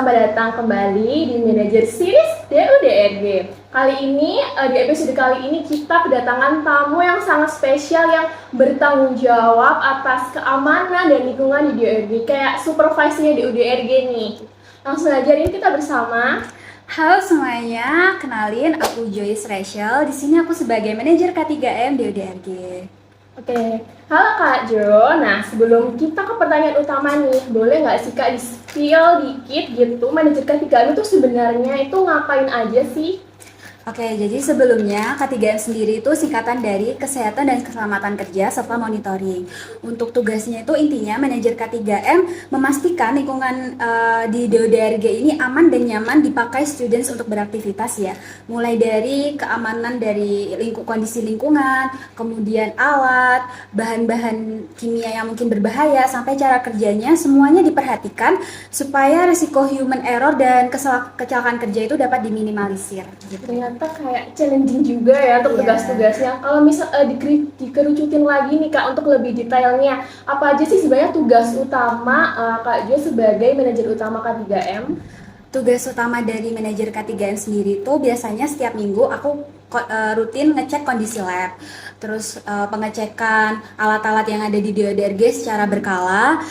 selamat datang kembali di Manager Series DUDRG. Kali ini, di episode kali ini kita kedatangan tamu yang sangat spesial yang bertanggung jawab atas keamanan dan lingkungan di DUDRG, kayak supervisornya di DUDRG nih. Langsung aja ini kita bersama. Halo semuanya, kenalin aku Joyce Rachel. Di sini aku sebagai manajer K3M di UDRG. Oke, halo Kak Jo. Nah, sebelum kita ke pertanyaan utama nih, boleh nggak sih Kak di-spill dikit gitu, manajer K3M itu sebenarnya itu ngapain aja sih? Oke, jadi sebelumnya K3M sendiri itu singkatan dari Kesehatan dan Keselamatan Kerja serta Monitoring. Untuk tugasnya itu intinya manajer K3M memastikan lingkungan di DUDRG ini aman dan nyaman dipakai students untuk beraktivitas ya. Mulai dari keamanan dari kondisi lingkungan, kemudian alat, bahan-bahan kimia yang mungkin berbahaya, sampai cara kerjanya semuanya diperhatikan supaya risiko human error dan kecelakaan kerja itu dapat diminimalisir. Gitu. Ternyata kayak challenging juga ya untuk tugas-tugasnya. Kalau misal dikerucutin lagi nih Kak untuk lebih detailnya, apa aja sih sebenarnya tugas utama Kak Jo sebagai manajer utama K3M? Tugas utama dari manajer K3M sendiri itu biasanya setiap minggu aku rutin ngecek kondisi lab, terus pengecekan alat-alat yang ada di DUDRG secara berkala,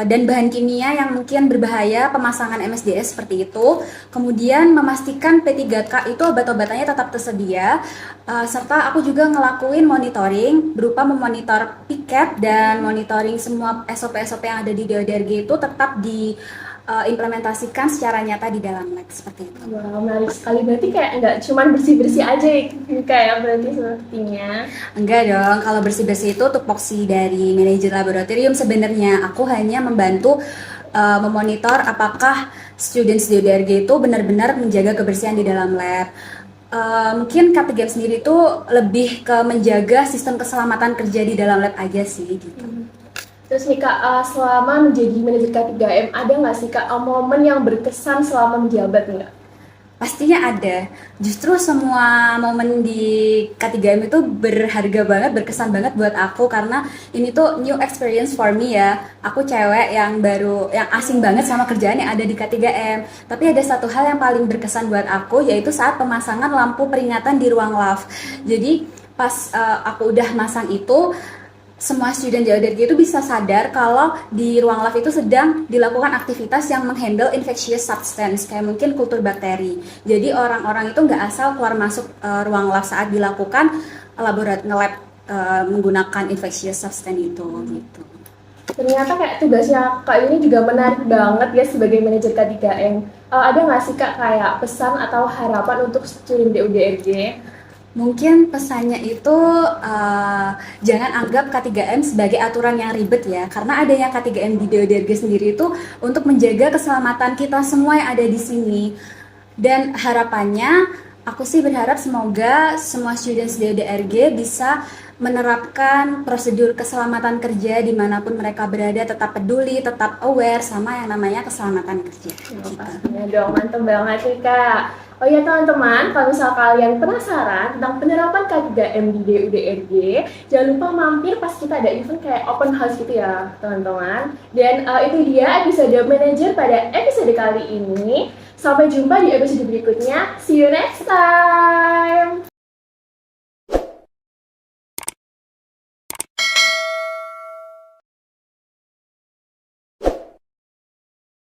dan bahan kimia yang mungkin berbahaya, pemasangan MSDS seperti itu. Kemudian memastikan P3K itu obat-obatannya tetap tersedia, serta aku juga ngelakuin monitoring berupa memonitor piket dan monitoring semua SOP-SOP yang ada di DUDRG itu tetap diimplementasikan secara nyata di dalam lab seperti itu. Wow, menarik sekali. Berarti kayak nggak cuma bersih-bersih aja kayak berarti sepertinya. Enggak dong, kalau bersih-bersih itu tupoksi dari manajer laboratorium. Sebenarnya aku hanya membantu memonitor apakah students di DUDRG itu benar-benar menjaga kebersihan di dalam lab. Mungkin K3M sendiri itu lebih ke menjaga sistem keselamatan kerja di dalam lab aja sih gitu. Terus nih Kak, selama menjadi manajer K3M, ada nggak sih Kak momen yang berkesan selama menjabat nggak? Pastinya ada. Justru semua momen di K3M itu berharga banget, berkesan banget buat aku karena ini tuh new experience for me ya. Aku cewek yang baru, yang asing banget sama kerjaan yang ada di K3M. Tapi ada satu hal yang paling berkesan buat aku, yaitu saat pemasangan lampu peringatan di ruang lab. Jadi pas aku udah masang itu, semua student DUDRG itu bisa sadar kalau di ruang lab itu sedang dilakukan aktivitas yang menghandle infectious substance, kayak mungkin kultur bakteri. Jadi orang-orang itu nggak asal keluar masuk ruang lab saat dilakukan nge-lab menggunakan infectious substance itu gitu. Ternyata kayak tugasnya Kak ini juga menarik banget ya sebagai manajer K3M. Ada nggak sih Kak kayak pesan atau harapan untuk student DUDRG? Mungkin pesannya itu jangan anggap K3M sebagai aturan yang ribet ya, karena adanya K3M di DUDRG sendiri itu untuk menjaga keselamatan kita semua yang ada di sini. Dan harapannya, aku sih berharap semoga semua students DUDRG bisa menerapkan prosedur keselamatan kerja dimanapun mereka berada, tetap peduli, tetap aware sama yang namanya keselamatan kerja. Pastinya dong, mantep banget nih Kak. Oh ya teman-teman, kalau misal kalian penasaran tentang penerapan K3M di DUDRG, jangan lupa mampir pas kita ada event kayak open house gitu ya teman-teman. Dan itu dia episode manager pada episode kali ini. Sampai jumpa di episode berikutnya. See you next time!